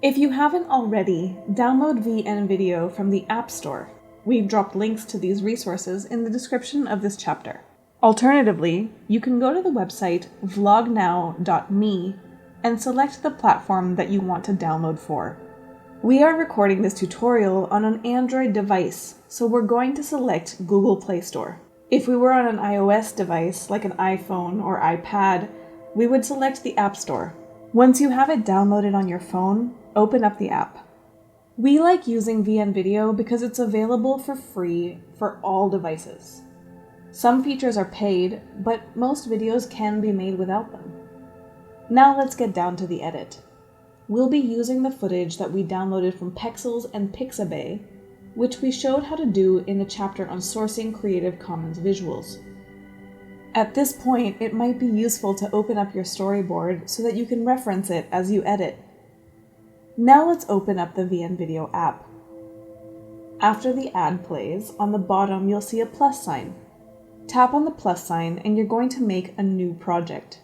If you haven't already, download VN Video from the App Store. We've dropped links to these resources in the description of this chapter. Alternatively, you can go to the website vlognow.me and select the platform that you want to download for. We are recording this tutorial on an Android device, so we're going to select Google Play Store. If we were on an iOS device, like an iPhone or iPad, we would select the App Store. Once you have it downloaded on your phone, open up the app. We like using VN Video because it's available for free for all devices. Some features are paid, but most videos can be made without them. Now let's get down to the edit. We'll be using the footage that we downloaded from Pexels and Pixabay, which we showed how to do in the chapter on sourcing Creative Commons visuals. At this point, it might be useful to open up your storyboard so that you can reference it as you edit. Now let's open up the VN Video app. After the ad plays, on the bottom you'll see a plus sign. Tap on the plus sign and you're going to make a new project.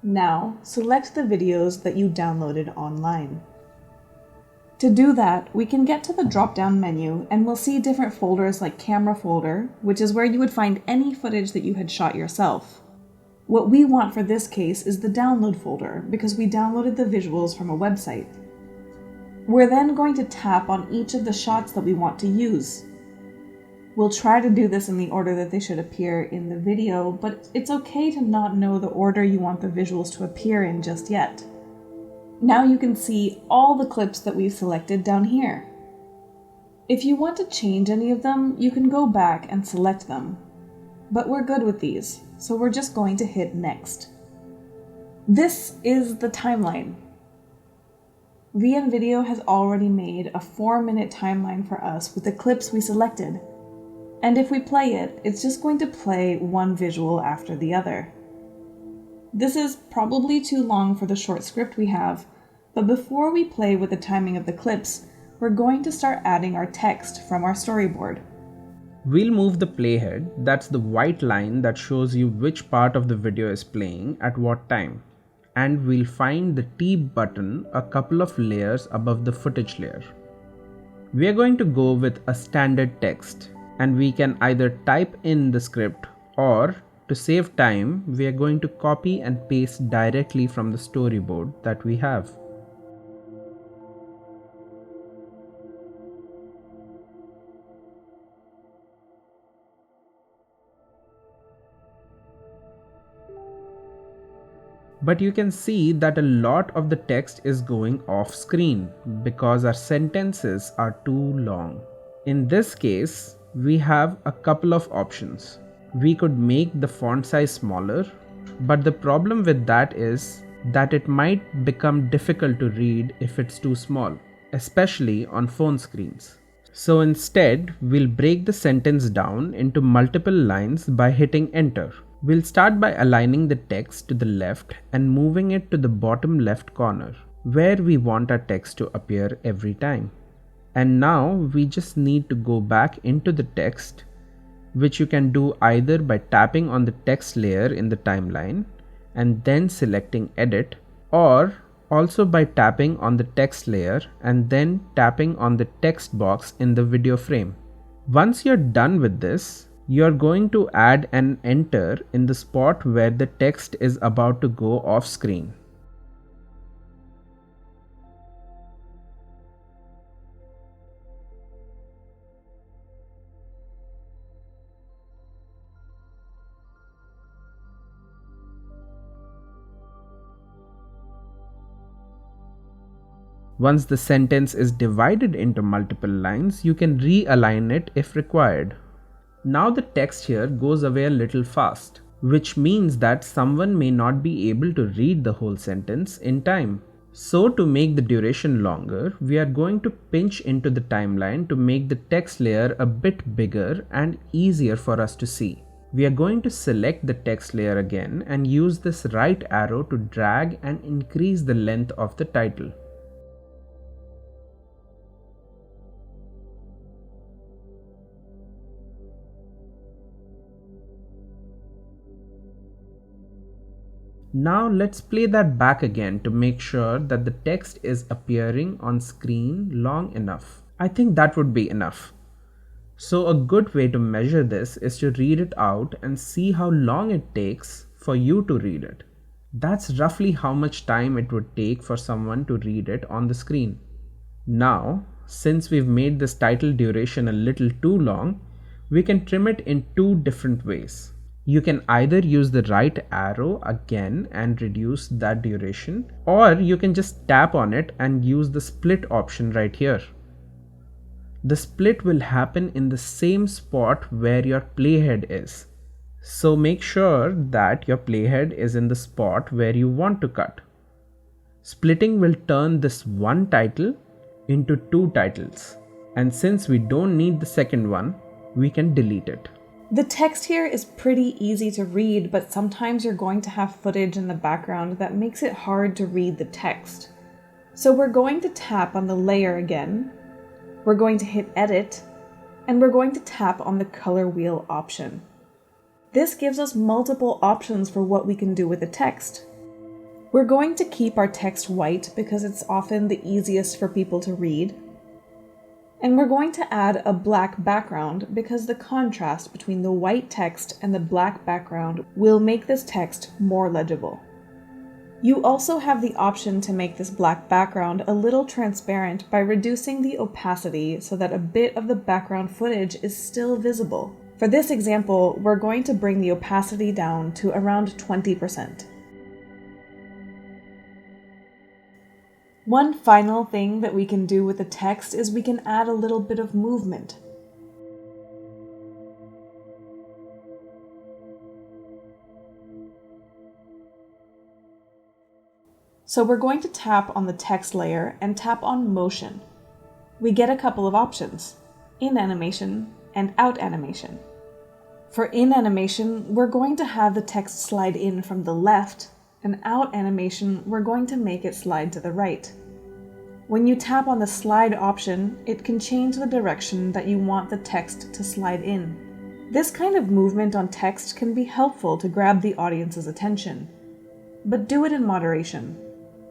Now, select the videos that you downloaded online. To do that, we can get to the drop-down menu and we'll see different folders like Camera Folder, which is where you would find any footage that you had shot yourself. What we want for this case is the Download folder because we downloaded the visuals from a website. We're then going to tap on each of the shots that we want to use. We'll try to do this in the order that they should appear in the video, but it's okay to not know the order you want the visuals to appear in just yet. Now you can see all the clips that we've selected down here. If you want to change any of them, you can go back and select them. But we're good with these, so we're just going to hit Next. This is the timeline. VN Video has already made a 4-minute timeline for us with the clips we selected. And if we play it, it's just going to play one visual after the other. This is probably too long for the short script we have, but before we play with the timing of the clips, we're going to start adding our text from our storyboard. We'll move the playhead, that's the white line that shows you which part of the video is playing at what time. And we'll find the T button a couple of layers above the footage layer. We are going to go with a standard text, and we can either type in the script or, to save time, we are going to copy and paste directly from the storyboard that we have. But you can see that a lot of the text is going off screen because our sentences are too long. In this case, we have a couple of options. We could make the font size smaller, but the problem with that is that it might become difficult to read if it's too small, especially on phone screens. So instead, we'll break the sentence down into multiple lines by hitting Enter. We'll start by aligning the text to the left and moving it to the bottom left corner, where we want our text to appear every time. And now we just need to go back into the text, which you can do either by tapping on the text layer in the timeline and then selecting Edit, or also by tapping on the text layer and then tapping on the text box in the video frame. Once you're done with this, you're going to add an enter in the spot where the text is about to go off screen. Once the sentence is divided into multiple lines, you can realign it if required. Now the text here goes away a little fast, which means that someone may not be able to read the whole sentence in time. So to make the duration longer, we are going to pinch into the timeline to make the text layer a bit bigger and easier for us to see. We are going to select the text layer again and use this right arrow to drag and increase the length of the title. Now let's play that back again to make sure that the text is appearing on screen long enough. I think that would be enough. So a good way to measure this is to read it out and see how long it takes for you to read it. That's roughly how much time it would take for someone to read it on the screen. Now, since we've made this title duration a little too long, we can trim it in two different ways. You can either use the right arrow again and reduce that duration, or you can just tap on it and use the split option right here. The split will happen in the same spot where your playhead is. So make sure that your playhead is in the spot where you want to cut. Splitting will turn this one title into two titles. And since we don't need the second one, we can delete it. The text here is pretty easy to read, but sometimes you're going to have footage in the background that makes it hard to read the text. So we're going to tap on the layer again, we're going to hit edit, and we're going to tap on the color wheel option. This gives us multiple options for what we can do with the text. We're going to keep our text white because it's often the easiest for people to read. And we're going to add a black background because the contrast between the white text and the black background will make this text more legible. You also have the option to make this black background a little transparent by reducing the opacity so that a bit of the background footage is still visible. For this example, we're going to bring the opacity down to around 20%. One final thing that we can do with the text is we can add a little bit of movement. So we're going to tap on the text layer and tap on motion. We get a couple of options, in animation and out animation. For in animation, we're going to have the text slide in from the left, and out animation, we're going to make it slide to the right. When you tap on the slide option, it can change the direction that you want the text to slide in. This kind of movement on text can be helpful to grab the audience's attention, but do it in moderation.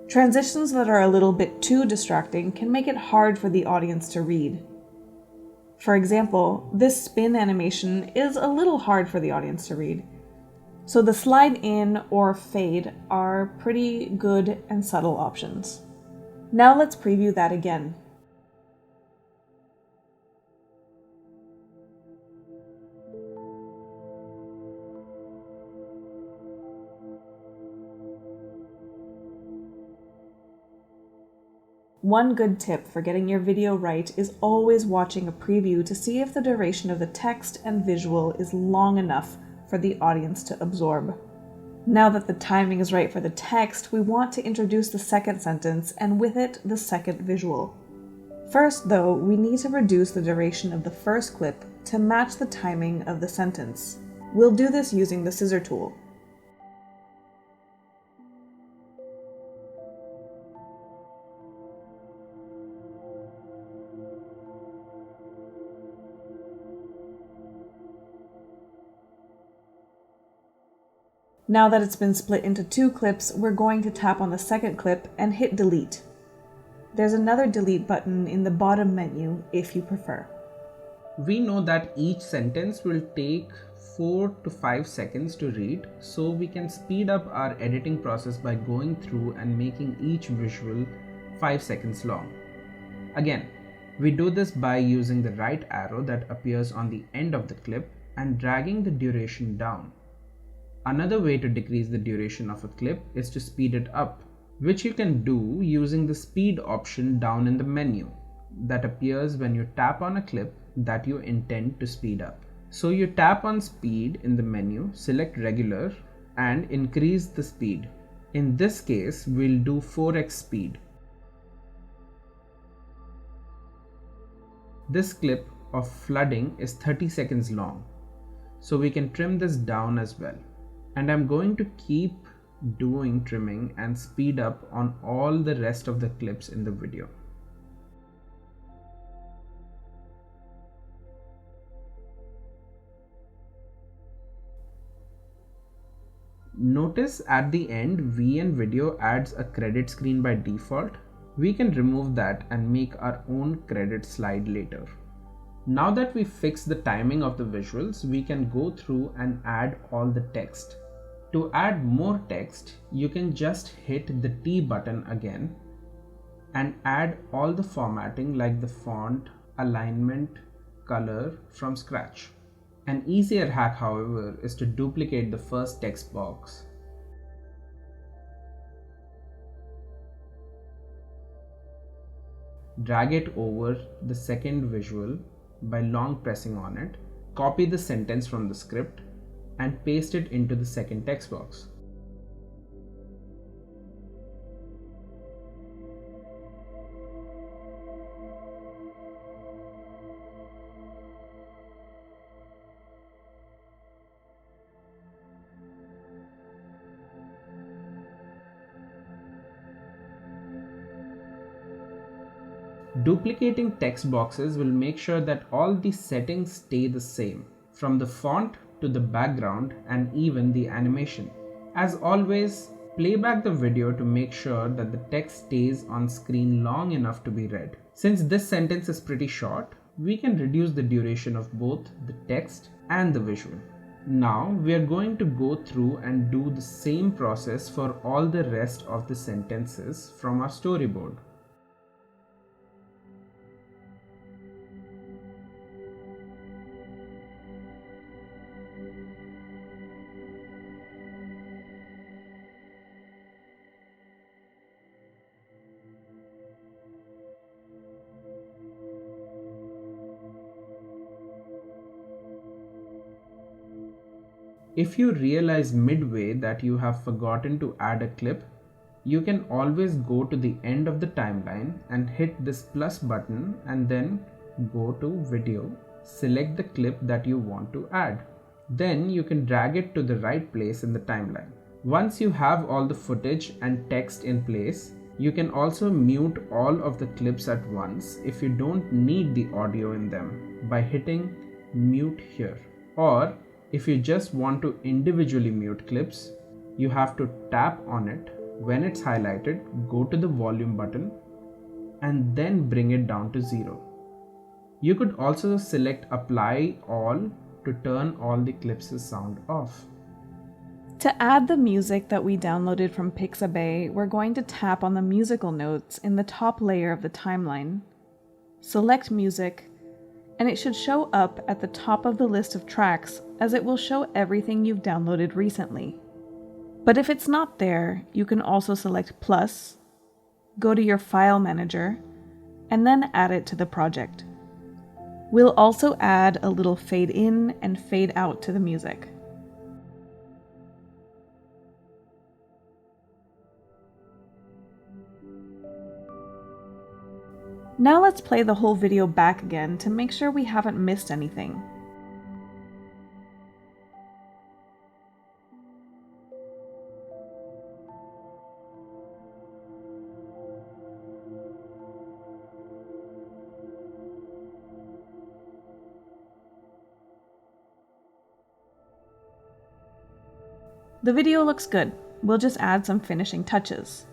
Transitions that are a little bit too distracting can make it hard for the audience to read. For example, this spin animation is a little hard for the audience to read, so the slide in or fade are pretty good and subtle options. Now let's preview that again. One good tip for getting your video right is always watching a preview to see if the duration of the text and visual is long enough for the audience to absorb. Now that the timing is right for the text, we want to introduce the second sentence and with it the second visual. First, though, we need to reduce the duration of the first clip to match the timing of the sentence. We'll do this using the scissor tool. Now that it's been split into two clips, we're going to tap on the second clip and hit delete. There's another delete button in the bottom menu if you prefer. We know that each sentence will take 4 to 5 seconds to read, so we can speed up our editing process by going through and making each visual 5 seconds long. Again, we do this by using the right arrow that appears on the end of the clip and dragging the duration down. Another way to decrease the duration of a clip is to speed it up, which you can do using the speed option down in the menu that appears when you tap on a clip that you intend to speed up. So you tap on speed in the menu, select regular and increase the speed. In this case, we'll do 4x speed. This clip of flooding is 30 seconds long, so we can trim this down as well. And I'm going to keep doing trimming and speed up on all the rest of the clips in the video. Notice at the end VN Video adds a credit screen by default. We can remove that and make our own credit slide later. Now that we fixed the timing of the visuals, we can go through and add all the text. To add more text, you can just hit the T button again and add all the formatting like the font, alignment, color from scratch. An easier hack, however, is to duplicate the first text box. Drag it over the second visual by long pressing on it, copy the sentence from the script, and paste it into the second text box. Duplicating text boxes will make sure that all the settings stay the same, from the font to the background and even the animation. As always, play back the video to make sure that the text stays on screen long enough to be read. Since this sentence is pretty short, we can reduce the duration of both the text and the visual. Now we are going to go through and do the same process for all the rest of the sentences from our storyboard. If you realize midway that you have forgotten to add a clip, you can always go to the end of the timeline and hit this plus button and then go to video, select the clip that you want to add. Then you can drag it to the right place in the timeline. Once you have all the footage and text in place, you can also mute all of the clips at once if you don't need the audio in them by hitting mute here. Or if you just want to individually mute clips, you have to tap on it. When it's highlighted, go to the volume button and then bring it down to 0. You could also select apply all to turn all the clips' sound off. To add the music that we downloaded from Pixabay, we're going to tap on the musical notes in the top layer of the timeline. Select music, and it should show up at the top of the list of tracks as it will show everything you've downloaded recently. But if it's not there, you can also select plus, go to your file manager, and then add it to the project. We'll also add a little fade in and fade out to the music. Now let's play the whole video back again to make sure we haven't missed anything. The video looks good. We'll just add some finishing touches.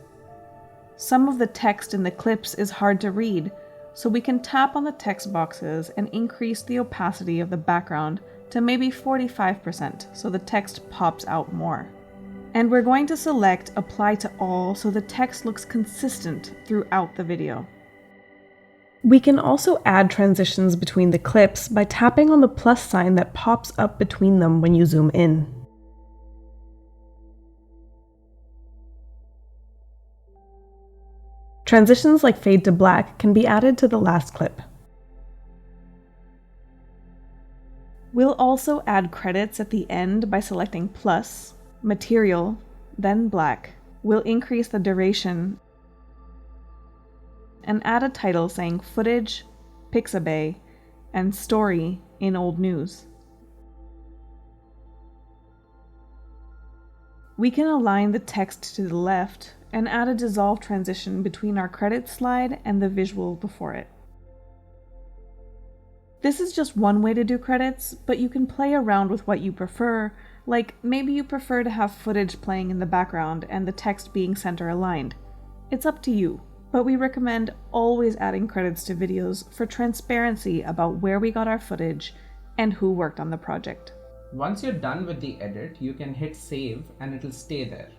Some of the text in the clips is hard to read, so we can tap on the text boxes and increase the opacity of the background to maybe 45% so the text pops out more. And we're going to select Apply to All so the text looks consistent throughout the video. We can also add transitions between the clips by tapping on the plus sign that pops up between them when you zoom in. Transitions like fade to black can be added to the last clip. We'll also add credits at the end by selecting plus, material, then black. We'll increase the duration and add a title saying footage, Pixabay, and story in old news. We can align the text to the left and add a dissolve transition between our credit slide and the visual before it. This is just one way to do credits, but you can play around with what you prefer Like maybe you prefer to have footage playing in the background and the text being center aligned. It's up to you, but we recommend always adding credits to videos for transparency about where we got our footage and who worked on the project. Once you're done with the edit, you can hit save and it'll stay there.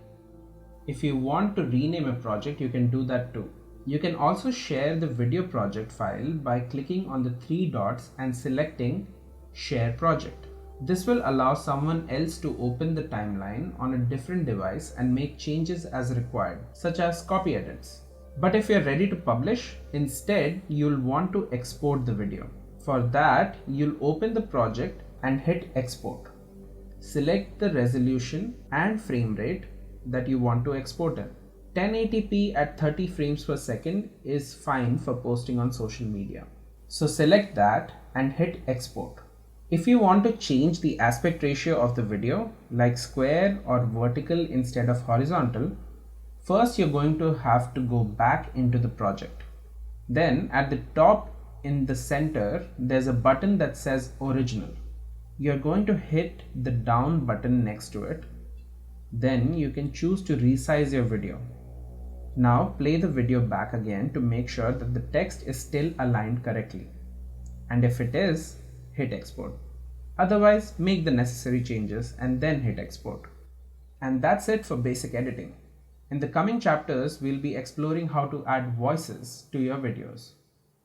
If you want to rename a project, you can do that too. You can also share the video project file by clicking on the three dots and selecting Share Project. This will allow someone else to open the timeline on a different device and make changes as required, such as copy edits. But if you're ready to publish, instead you'll want to export the video. For that, you'll open the project and hit Export. Select the resolution and frame rate that you want to export in. 1080p at 30 frames per second is fine for posting on social media. So select that and hit Export. If you want to change the aspect ratio of the video, like square or vertical instead of horizontal, first you're going to have to go back into the project. Then at the top in the center, there's a button that says Original. You're going to hit the down button next to it. Then you can choose to resize your video. Now play the video back again to make sure that the text is still aligned correctly. And if it is, hit export. Otherwise, make the necessary changes and then hit export. And that's it for basic editing. In the coming chapters, we'll be exploring how to add voices to your videos.